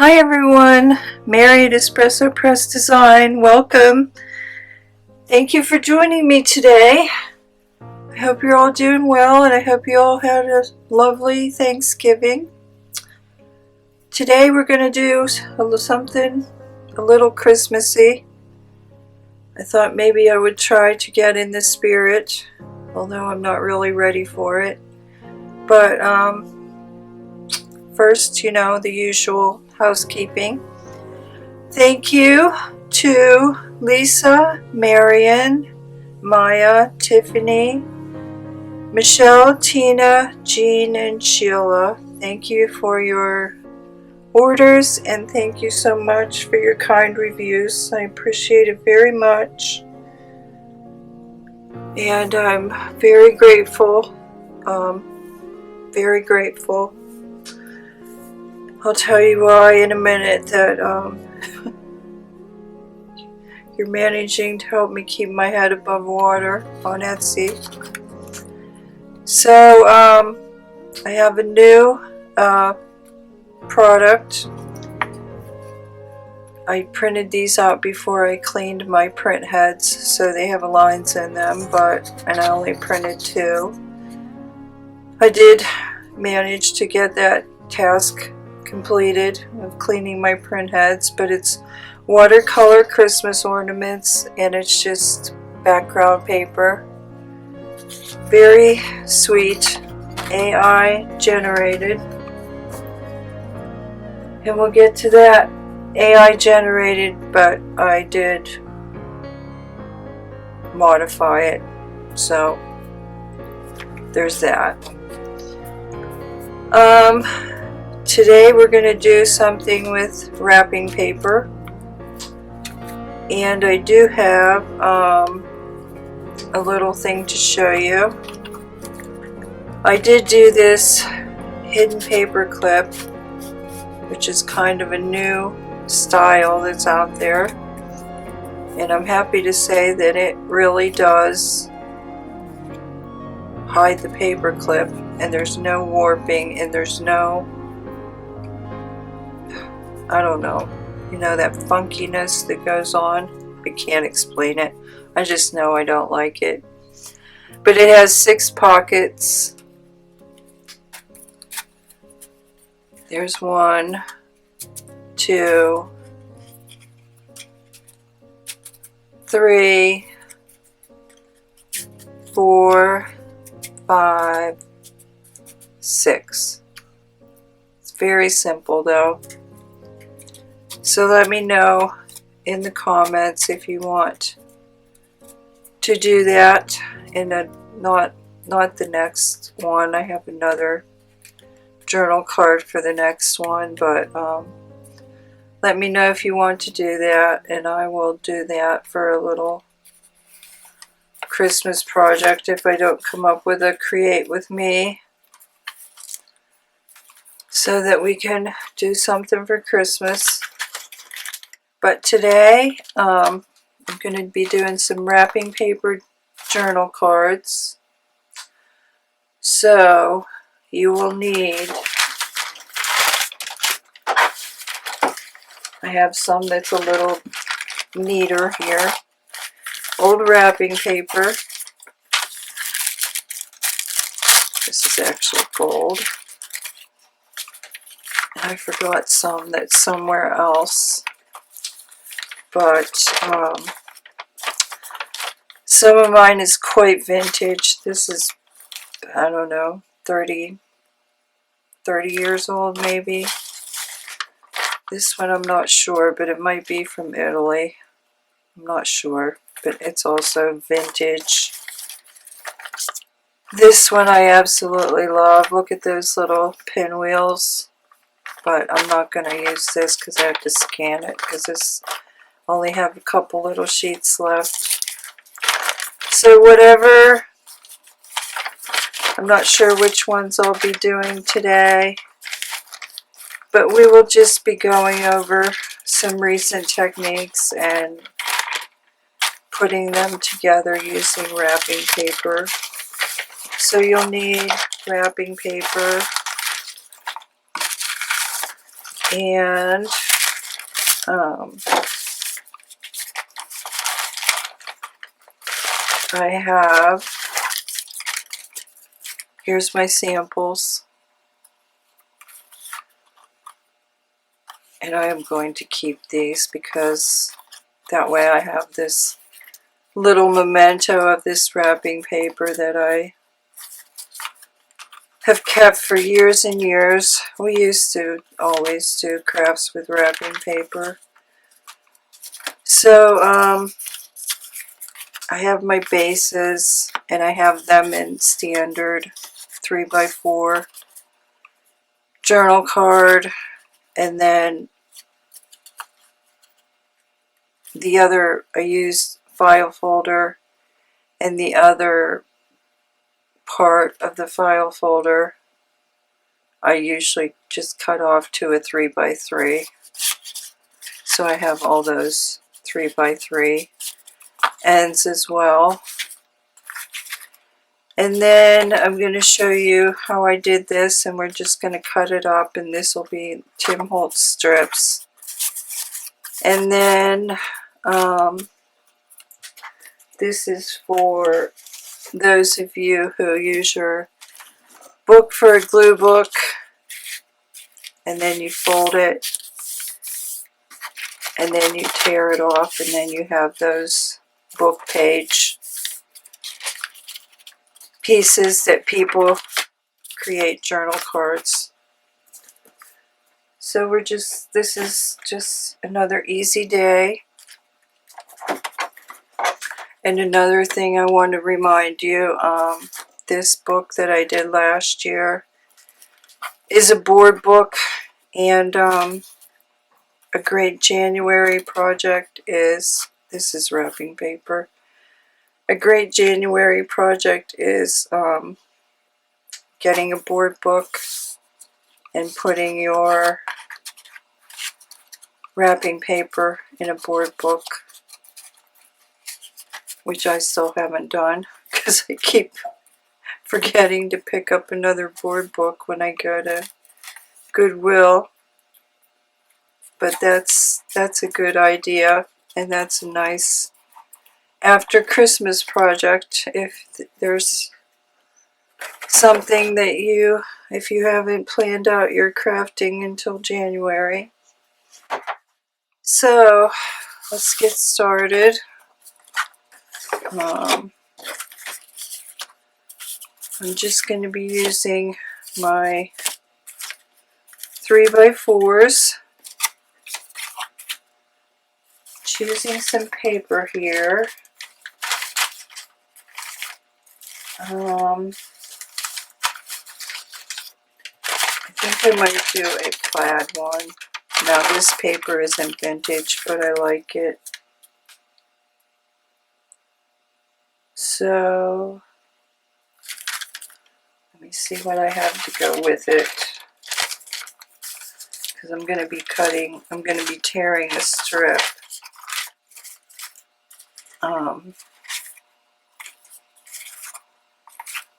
Hi everyone, Mary at Espresso Press Design. Welcome. Thank you for joining me today. I hope you're all doing well and I hope you all had a lovely Thanksgiving. Today we're going to do something a little Christmassy. I thought maybe I would try to get in the spirit, although I'm not really ready for it. But first, the usual housekeeping. Thank you to Lisa, Marion, Maya, Tiffany, Michelle, Tina, Jean, and Sheila. Thank you for your orders and thank you so much for your kind reviews. I appreciate it very much. And I'm very grateful. Very grateful. I'll tell you why in a minute that you're managing to help me keep my head above water on Etsy. So I have a new product. I printed these out before I cleaned my print heads, so they have lines in them, and I only printed 2. I did manage to get that task completed of cleaning my print heads, but it's watercolor Christmas ornaments and it's just background paper. Very sweet, AI generated, and we'll get to that. AI generated, but I did modify it, so there's that. Today we're going to do something with wrapping paper, and I do have a little thing to show you. I did do this hidden paper clip, which is kind of a new style that's out there, and I'm happy to say that it really does hide the paper clip, and there's no warping, and there's no, I don't know, that funkiness that goes on. I can't explain it. I just know I don't like it. But it has 6 pockets. There's 1, 2, 3, 4, 5, 6. It's very simple though. So let me know in the comments if you want to do that in not the next one. I have another journal card for the next one, but let me know if you want to do that, and I will do that for a little Christmas project if I don't come up with a create with me, so that we can do something for Christmas. But today I'm going to be doing some wrapping paper journal cards. So you will need, I have some that's a little neater here. Old wrapping paper. This is actually gold. I forgot some that's somewhere else. But some of mine is quite vintage. This is, I don't know, 30 years old maybe. This one I'm not sure, but it might be from Italy. I'm not sure, but it's also vintage. This one I absolutely love. Look at those little pinwheels. But I'm not going to use this because I have to scan it, because this only have a couple little sheets left. So whatever, I'm not sure which ones I'll be doing today, but we will just be going over some recent techniques and putting them together using wrapping paper. So you'll need wrapping paper, And I have, here's my samples. And I am going to keep these because that way I have this little memento of this wrapping paper that I have kept for years and years. We used to always do crafts with wrapping paper. So I have my bases, and I have them in standard 3x4 journal card, and then the other, I used file folder, and the other part of the file folder I usually just cut off to a 3x3. So I have all those 3x3 ends as well. And then I'm going to show you how I did this, and we're just going to cut it up, and this will be Tim Holtz strips. And then this is for those of you who use your book for a glue book, and then you fold it, and then you tear it off, and then you have those book page pieces that people create journal cards. So this is just another easy day. And another thing I want to remind you, this book that I did last year is a board book, and a great January project is, this is wrapping paper, a great January project is getting a board book and putting your wrapping paper in a board book, which I still haven't done because I keep forgetting to pick up another board book when I go to Goodwill. But that's a good idea, and that's a nice after Christmas project. If there's something that if you haven't planned out your crafting until January. So let's get started. I'm just going to be using my 3x4s, choosing some paper here. I think I might do a plaid one. Now this paper isn't vintage, but I like it. So let me see what I have to go with it, because I'm going to be tearing a strip.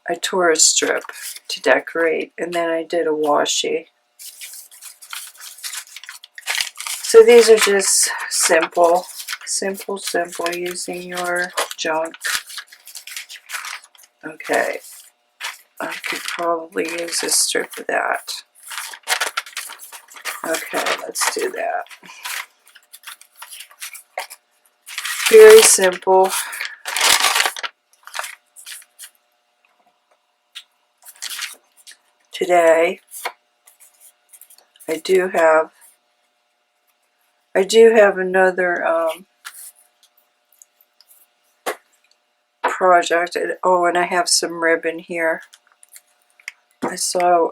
I tore a strip to decorate, and then I did a washi. So these are just simple, using your junk. Okay, I could probably use a strip of that. Okay, let's do that. Very simple. Today, I do have another project. Oh, and I have some ribbon here. I saw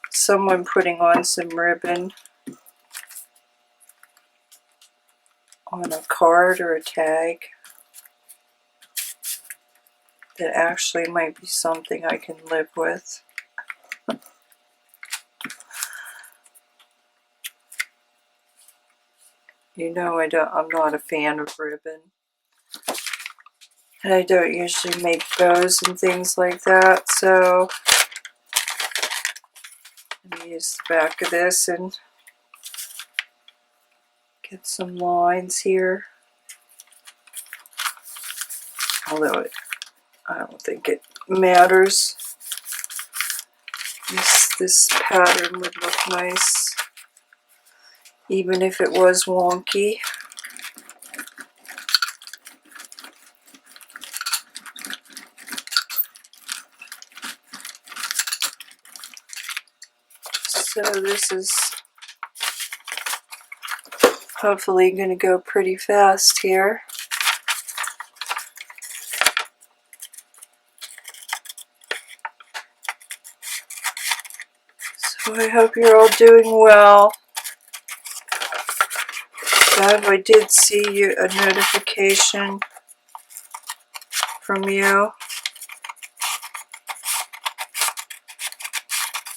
someone putting on some ribbon on a card or a tag. That actually might be something I can live with. You know, I'm not a fan of ribbon. And I don't usually make bows and things like that, so use the back of this and get some lines here. Although I don't think it matters. This pattern would look nice, even if it was wonky. So this is hopefully going to go pretty fast here. So I hope you're all doing well. Dad, I did see a notification from you.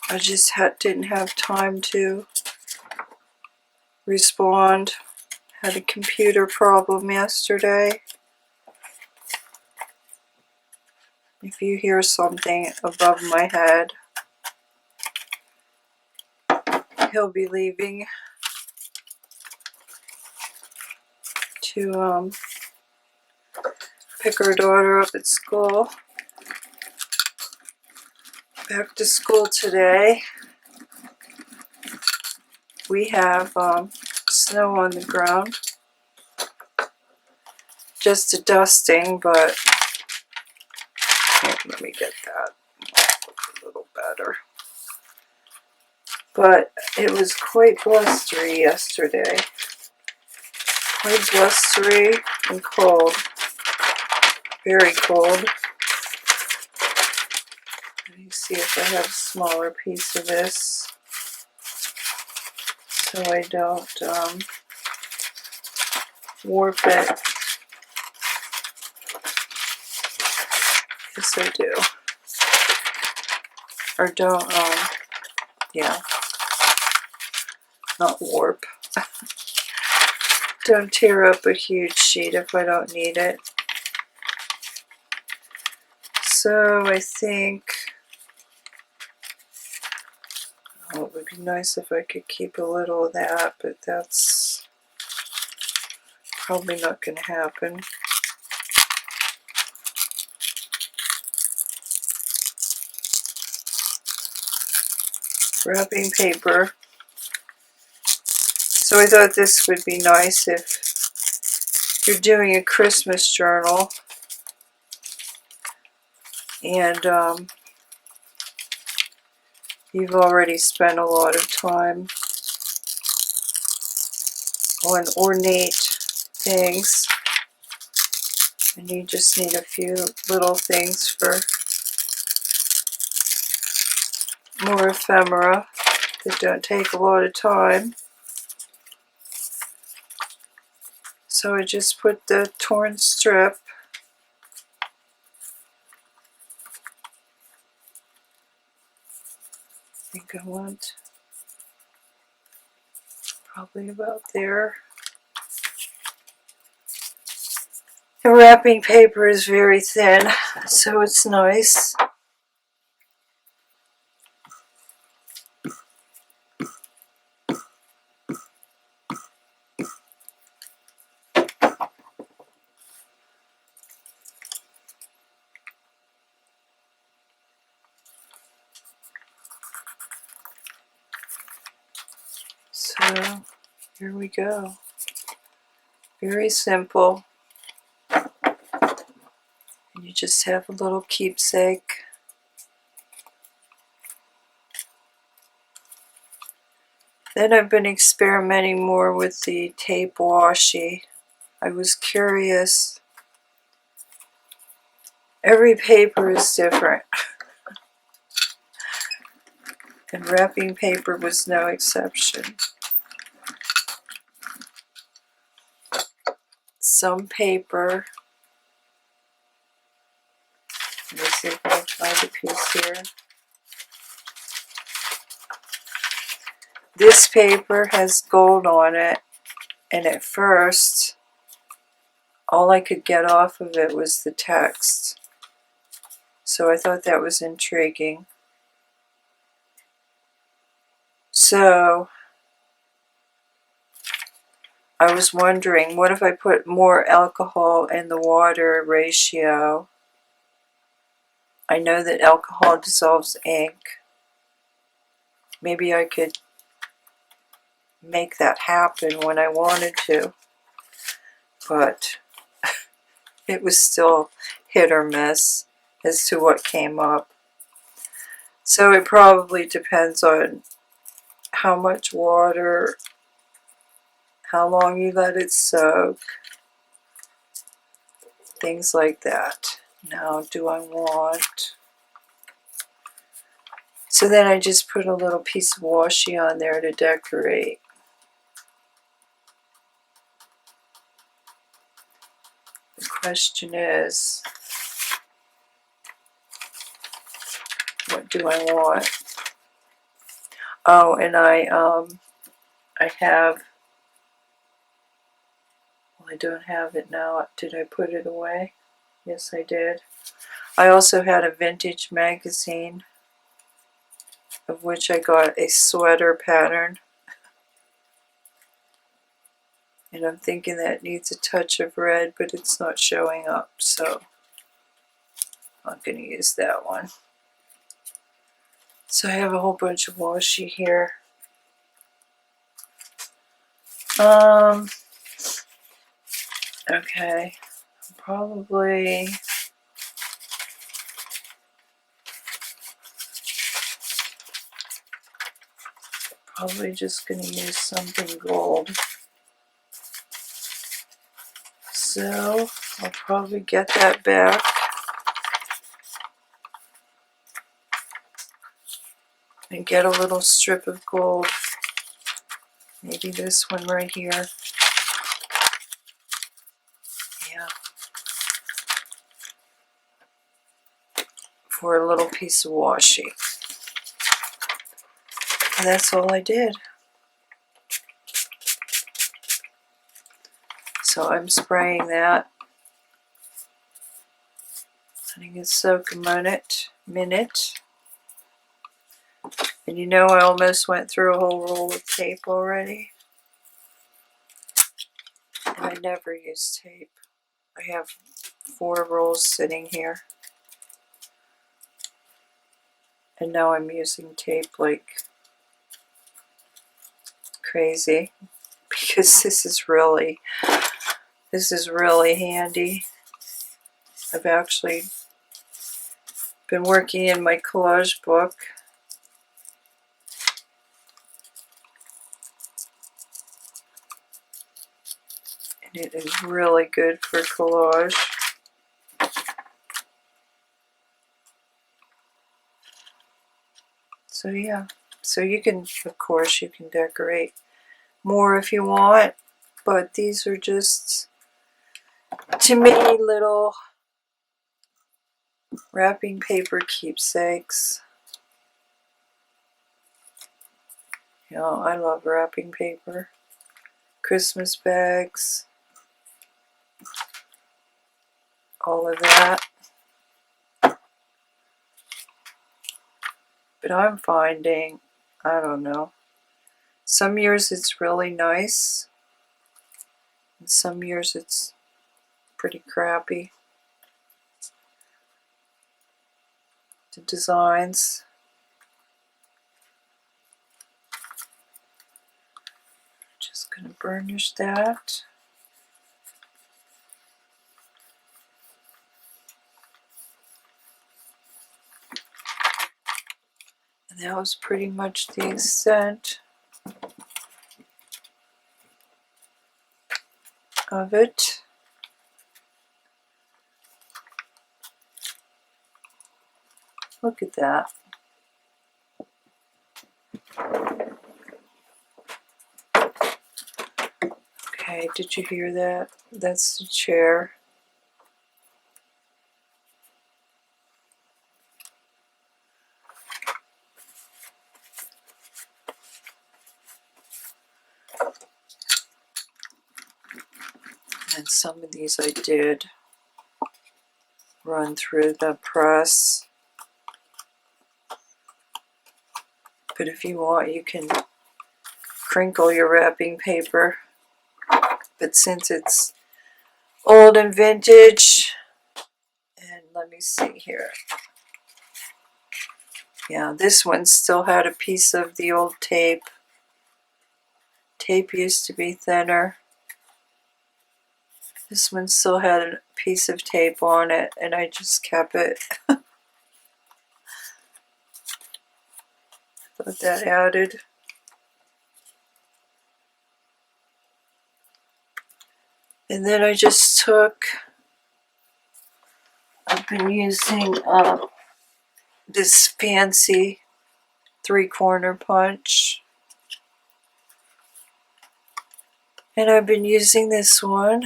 I just didn't have time to respond. Had a computer problem yesterday. If you hear something above my head, he'll be leaving to pick our daughter up at school. Back to school today. We have snow on the ground. Just a dusting, but here, let me get that. Look a little better. But it was quite blustery yesterday. Quite blustery and cold. Very cold. Let me see if I have a smaller piece of this so I don't warp it. Yes, I do. Or don't, yeah, not warp. Don't tear up a huge sheet if I don't need it. So I think, oh, it would be nice if I could keep a little of that, but that's probably not going to happen. Wrapping paper. So I thought this would be nice if you're doing a Christmas journal and you've already spent a lot of time on ornate things and you just need a few little things for more ephemera that don't take a lot of time. So I just put the torn strip I think I want probably about there. The wrapping paper is very thin, so it's nice. So here we go. Very simple. And you just have a little keepsake. Then I've been experimenting more with the tape washi. I was curious. Every paper is different. And wrapping paper was no exception. Some paper, let me see if I can find a piece here. This paper has gold on it, and at first, all I could get off of it was the text. So I thought that was intriguing. So I was wondering, what if I put more alcohol in the water ratio? I know that alcohol dissolves ink. Maybe I could make that happen when I wanted to, but it was still hit or miss as to what came up. So it probably depends on how much water, how long you let it soak, things like that. Now, do I want... So then I just put a little piece of washi on there to decorate. The question is, what do I want? Oh, and I have, well, I don't have it now. Did I put it away? Yes, I did. I also had a vintage magazine, of which I got a sweater pattern. And I'm thinking that needs a touch of red, but it's not showing up, so I'm not going to use that one. So I have a whole bunch of washi here. Okay, probably just going to use something gold. So I'll probably get that back. And get a little strip of gold. Maybe this one right here. Yeah. For a little piece of washi. And that's all I did. So I'm spraying that. Letting it soak a minute. And you know I almost went through a whole roll of tape already. And I never use tape. I have 4 rolls sitting here. And now I'm using tape like crazy. Because this is really handy. I've actually been working in my collage book. And it is really good for collage. So yeah, so you can, of course, you can decorate more if you want, but these are just, to me, little wrapping paper keepsakes. You know, I love wrapping paper. Christmas bags. All of that. But I'm finding, I don't know, some years it's really nice, and some years it's pretty crappy. The designs. Just going to burnish that. And that was pretty much the extent of it. Look at that. Okay, did you hear that? That's the chair. And some of these I did run through the press. But if you want, you can crinkle your wrapping paper. But since it's old and vintage, and let me see here. Yeah, this one still had a piece of the old tape. Tape used to be thinner. This one still had a piece of tape on it, and I just kept it. Thought that added. And then I just took, I've been using this fancy 3-corner punch. And I've been using this one.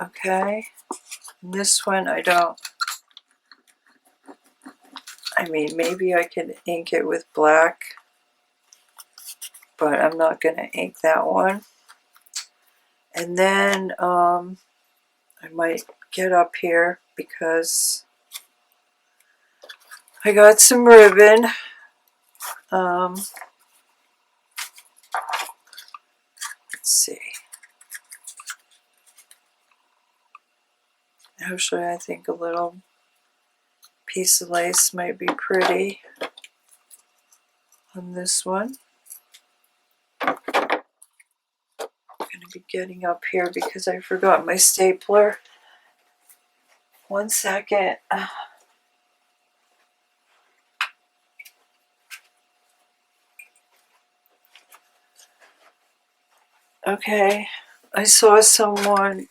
Okay. And this one I mean, maybe I could ink it with black, but I'm not going to ink that one. And then I might get up here because I got some ribbon. Let's see. Actually, I think a little piece of lace might be pretty on this one. I'm going to be getting up here because I forgot my stapler. 1 second. Okay, I saw someone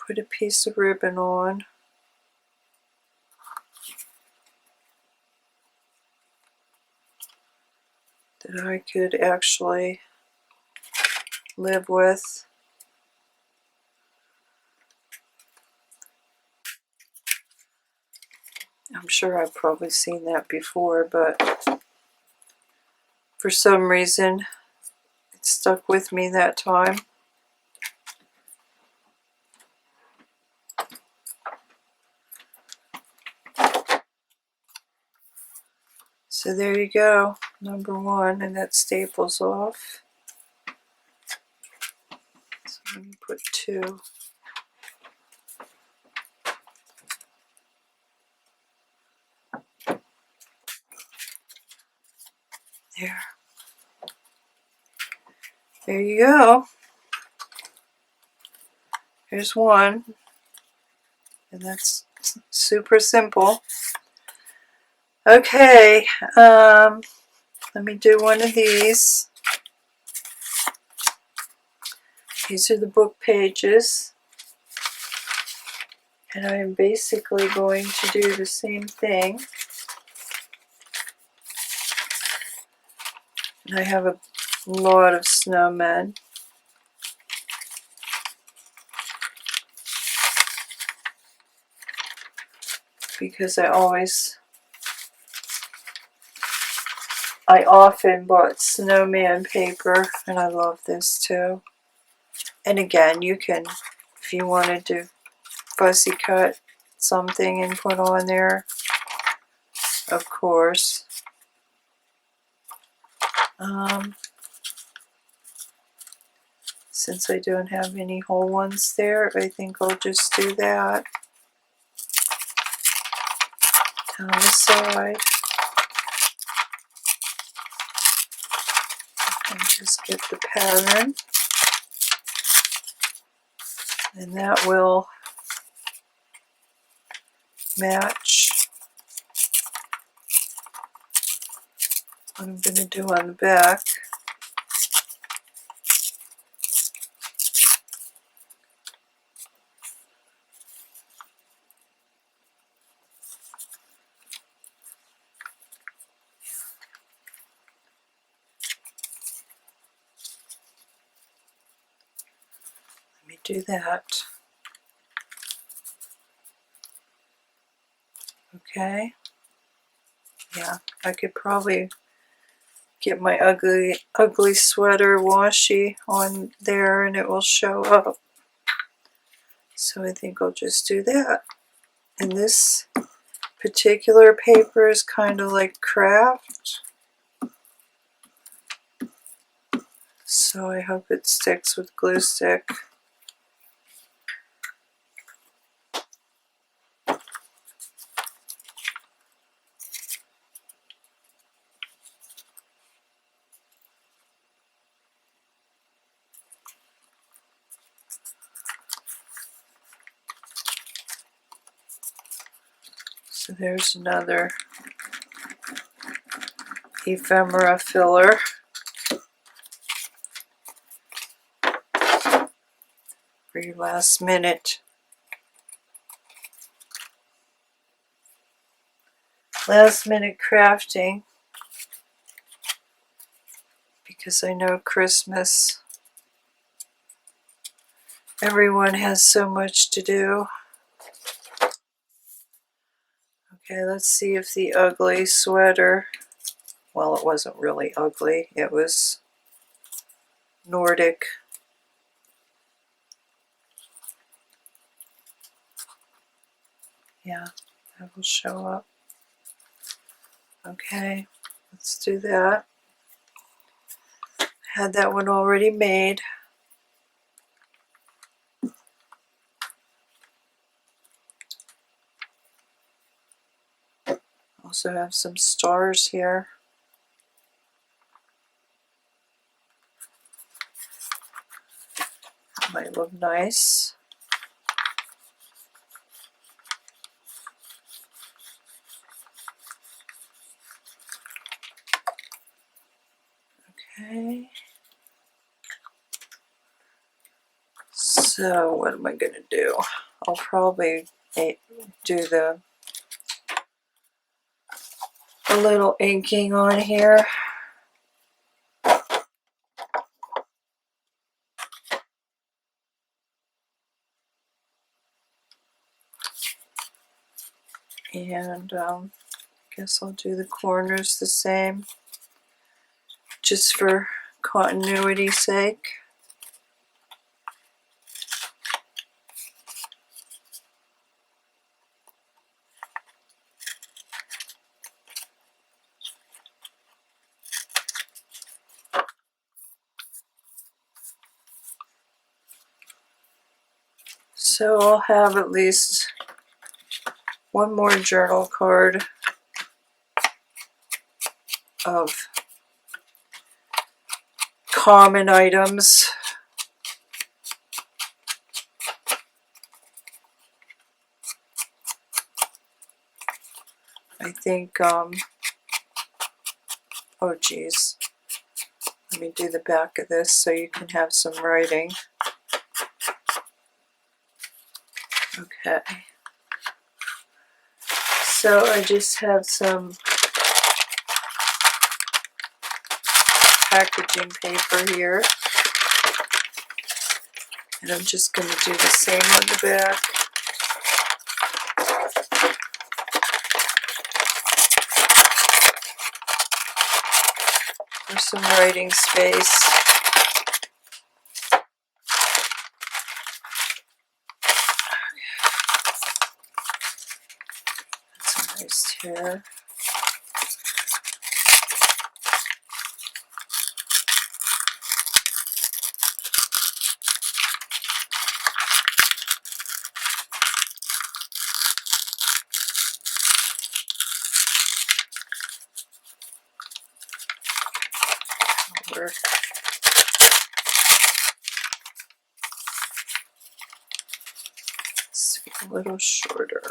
put a piece of ribbon on. That I could actually live with. I'm sure I've probably seen that before, but for some reason it stuck with me that time. So there you go, number 1, and that staples off. So let me put 2. There. There you go. Here's 1, and that's super simple. Okay, let me do one of these. These are the book pages. And I am basically going to do the same thing. And I have a lot of snowmen. Because I often bought snowman paper, and I love this too. And again, you can, if you wanted to fussy cut something and put on there, of course. Since I don't have any whole ones there, I think I'll just do that on the side. And just get the pattern. And that will match what I'm going to do on the back. Let me do that. Okay. Yeah, I could probably get my ugly sweater washi on there and it will show up. So I think I'll just do that. And this particular paper is kind of like craft. So I hope it sticks with glue stick. So there's another ephemera filler. For your last minute crafting, because I know Christmas, everyone has so much to do. Okay, let's see if the ugly sweater, well, it wasn't really ugly, it was Nordic. Yeah, that will show up. Okay, let's do that. Had that one already made. Also have some stars here. Might look nice. Okay. So what am I going to do? I'll probably do a little inking on here. And I guess I'll do the corners the same, just for continuity's sake. So I'll have at least one more journal card of common items. I think, oh geez, let me do the back of this so you can have some writing. Okay. So I just have some packaging paper here. And I'm just going to do the same on the back. For some writing space. That's a nice tear. Work. Let's be a little shorter.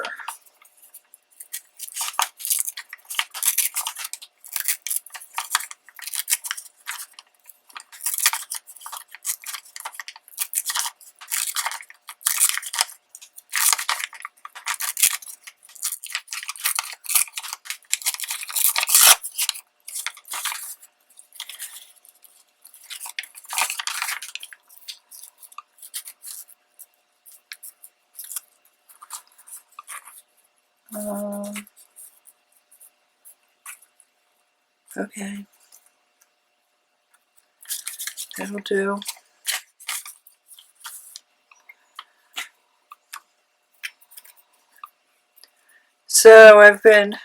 Okay. That'll do. So I've been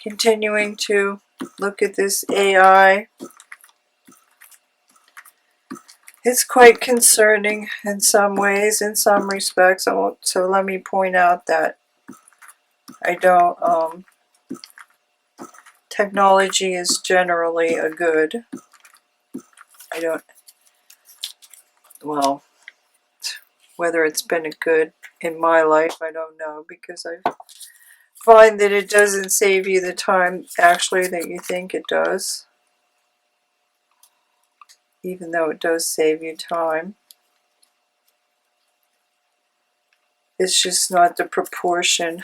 continuing to look at this AI. It's quite concerning in some ways, in some respects. So let me point out that I don't, technology is generally a good. I don't, well, whether it's been a good in my life, I don't know, because I find that it doesn't save you the time actually that you think it does, even though it does save you time. It's just not the proportion.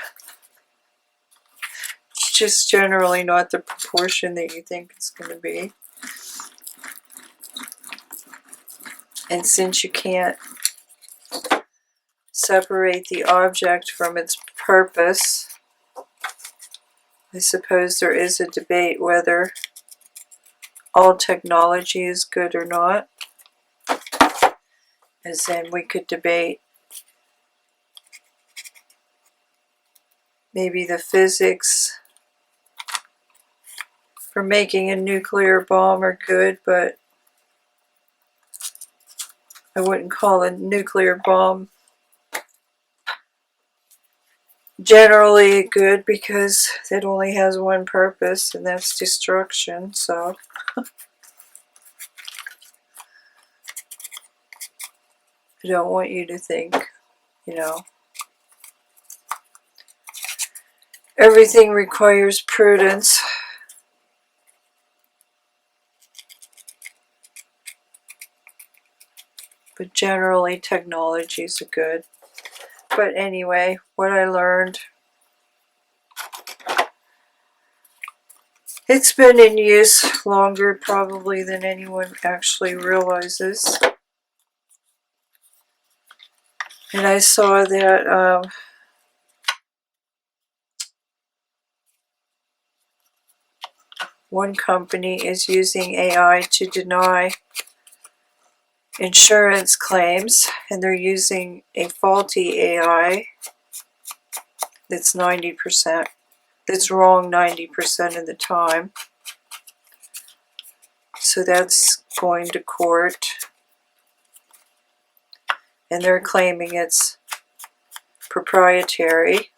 It's just generally not the proportion that you think it's going to be. And since you can't separate the object from its purpose, I suppose there is a debate whether all technology is good or not. As in, we could debate maybe the physics for making a nuclear bomb are good, but I wouldn't call a nuclear bomb generally good, because it only has one purpose, and that's destruction. So I don't want you to think, you know, everything requires prudence. But generally technologies are good. But anyway, what I learned, it's been in use longer probably than anyone actually realizes. And I saw that one company is using AI to deny insurance claims, and they're using a faulty AI that's 90%, that's wrong 90% of the time. So that's going to court, and they're claiming it's proprietary,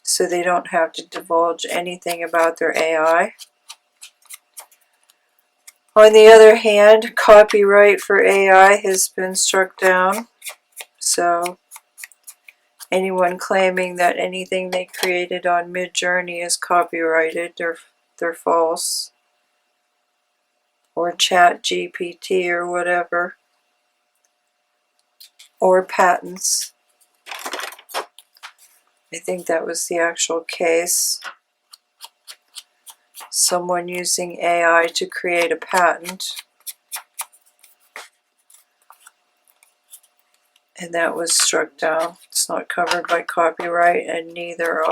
so they don't have to divulge anything about their AI. On the other hand, copyright for AI has been struck down, so anyone claiming that anything they created on Midjourney is copyrighted, they're false. Or ChatGPT or whatever. Or patents. I think that was the actual case. Someone using AI to create a patent. And that was struck down. It's not covered by copyright, and neither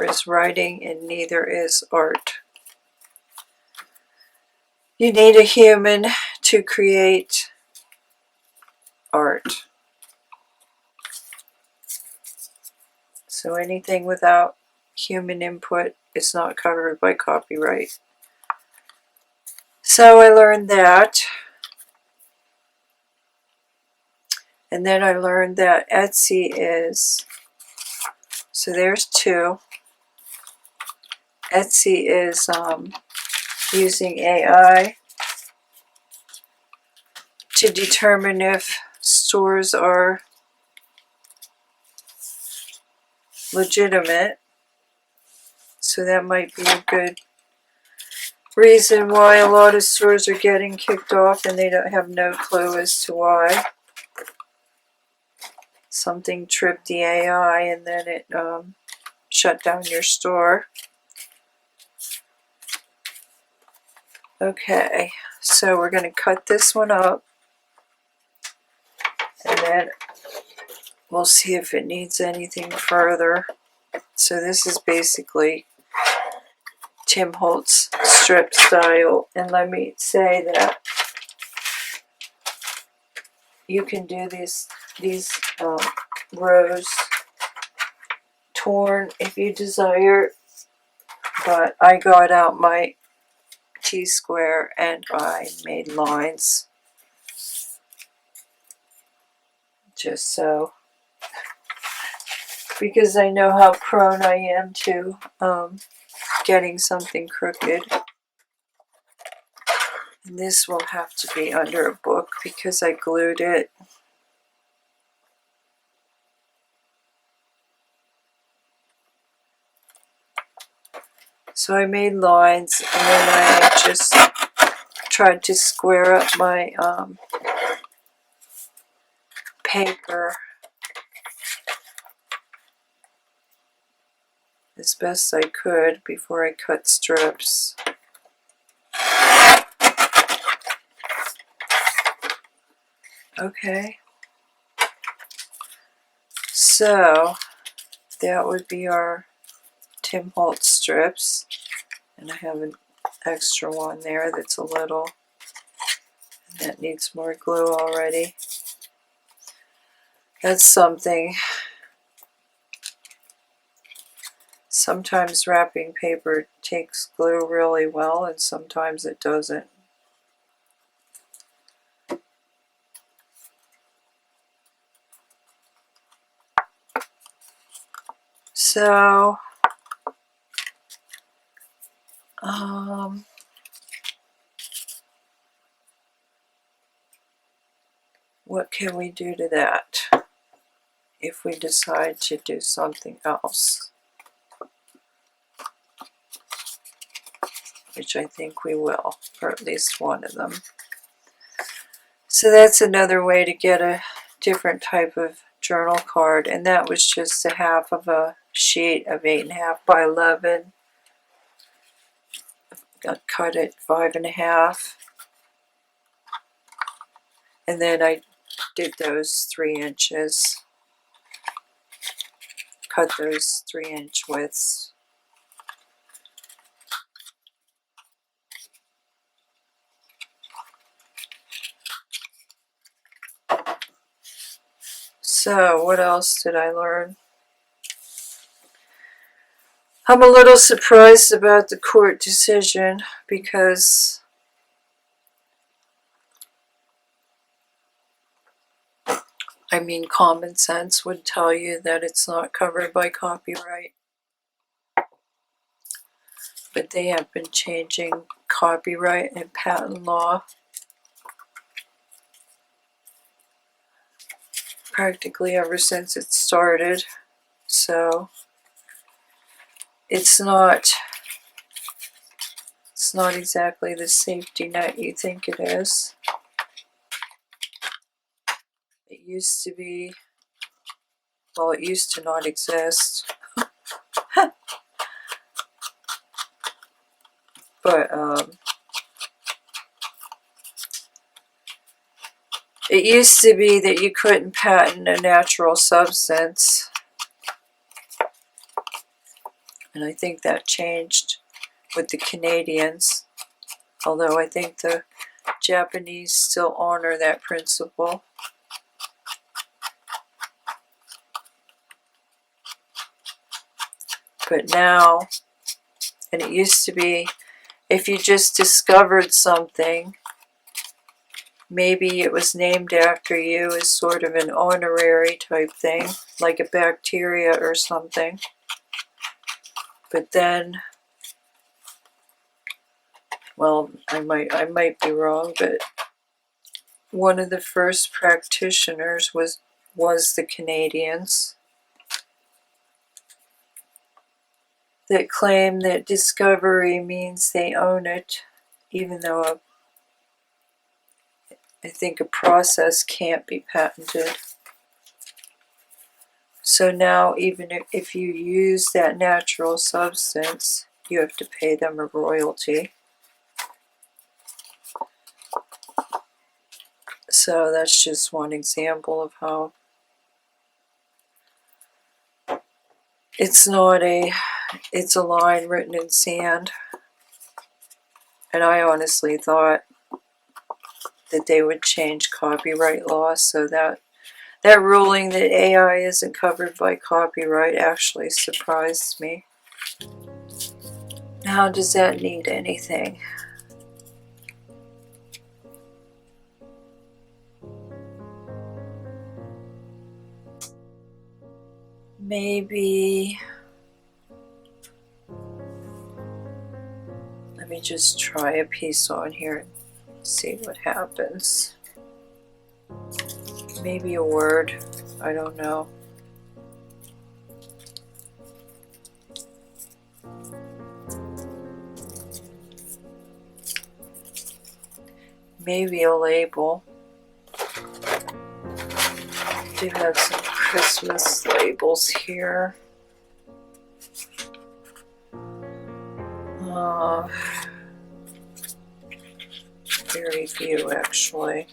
is writing, and neither is art. You need a human to create art. So anything without human input is not covered by copyright. So I learned that. And then I learned that Etsy is, so there's two. Etsy is using AI to determine if stores are legitimate. So that might be a good reason why a lot of stores are getting kicked off, and they don't have no clue as to why. Something tripped the AI and then it shut down your store. Okay, so we're going to cut this one up, and then we'll see if it needs anything further. So this is basically Tim Holtz strip style, and let me say that you can do these rows torn if you desire, but I got out my T-square and I made lines just so, because I know how prone I am to getting something crooked. And this will have to be under a book because I glued it. So I made lines, and then I just tried to square up my paper as best I could before I cut strips. Okay, so that would be our Tim Holtz strips, and I have an extra one there that's a little, that needs more glue already. That's something. Sometimes wrapping paper takes glue really well, and sometimes it doesn't. So, what can we do to that if we decide to do something else? Which I think we will, for at least one of them. So that's another way to get a different type of journal card, and that was just a half of a sheet of 8.5 by 11. I cut it 5.5, and then I did those 3 inches, cut those 3-inch widths. So what else did I learn? I'm a little surprised about the court decision because common sense would tell you that it's not covered by copyright. But they have been changing copyright and patent law practically ever since it started. So it's not exactly the safety net you think it is. It used to be, well, it used to not exist. But it used to be that you couldn't patent a natural substance. And I think that changed with the Canadians. Although I think the Japanese still honor that principle. But now, and it used to be, if you just discovered something, maybe it was named after you as sort of an honorary type thing, like a bacteria or something. But then, well, I might be wrong, but one of the first practitioners was the Canadians that claim that discovery means they own it, even though I think a process can't be patented. So now even if you use that natural substance, you have to pay them a royalty. So that's just one example of how It's not a, it's a line written in sand. And I honestly thought that they would change copyright law so that that ruling that AI isn't covered by copyright actually surprised me. How does that need anything? Maybe, let me just try a piece on here and see what happens. Maybe a word, I don't know. Maybe a label. I do have some Christmas labels here. Very few actually.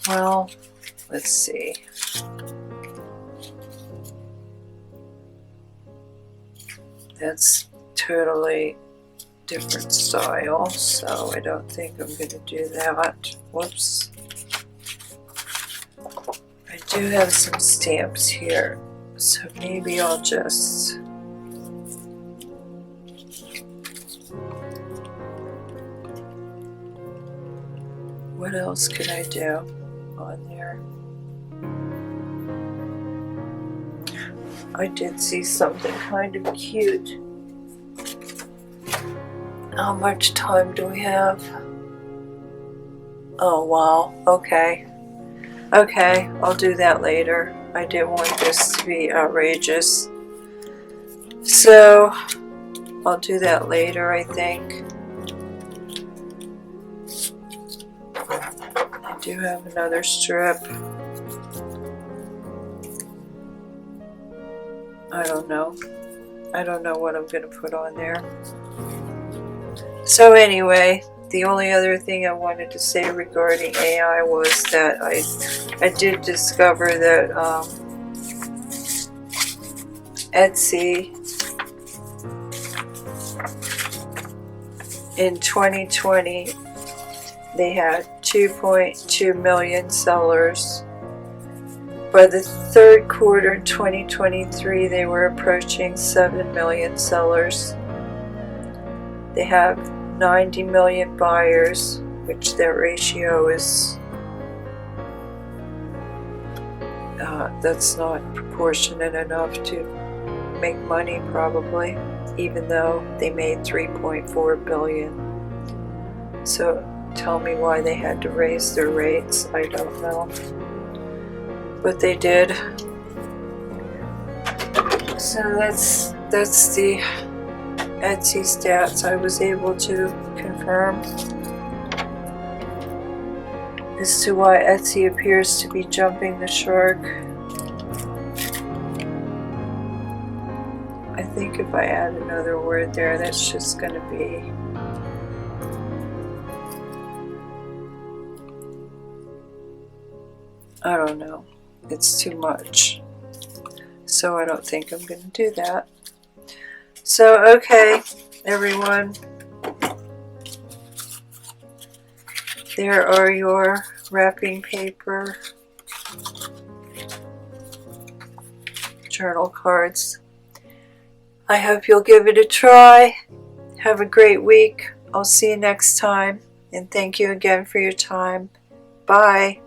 Well, let's see. That's totally different style, so I don't think I'm going to do that. Whoops. I do have some stamps here, so maybe I'll just... What else could I do on there? I did see something kind of cute. How much time do we have? Oh wow, okay. Okay, I'll do that later. I didn't want this to be outrageous. So, I'll do that later, I think. I do have another strip. I don't know. I don't know what I'm going to put on there. So anyway, the only other thing I wanted to say regarding AI was that I did discover that Etsy in 2020 they had 2.2 million sellers. By the third quarter in 2023 they were approaching 7 million sellers. They have 90 million buyers, which their ratio is, that's not proportionate enough to make money probably, even though they made 3.4 billion. So tell me why they had to raise their rates, I don't know. But they did. So that's the Etsy stats I was able to confirm as to why Etsy appears to be jumping the shark. I think if I add another word there, that's just going to be I don't know. It's too much. So I don't think I'm going to do that. So, okay, everyone. There are your wrapping paper journal cards. I hope you'll give it a try. Have a great week. I'll see you next time. And thank you again for your time. Bye.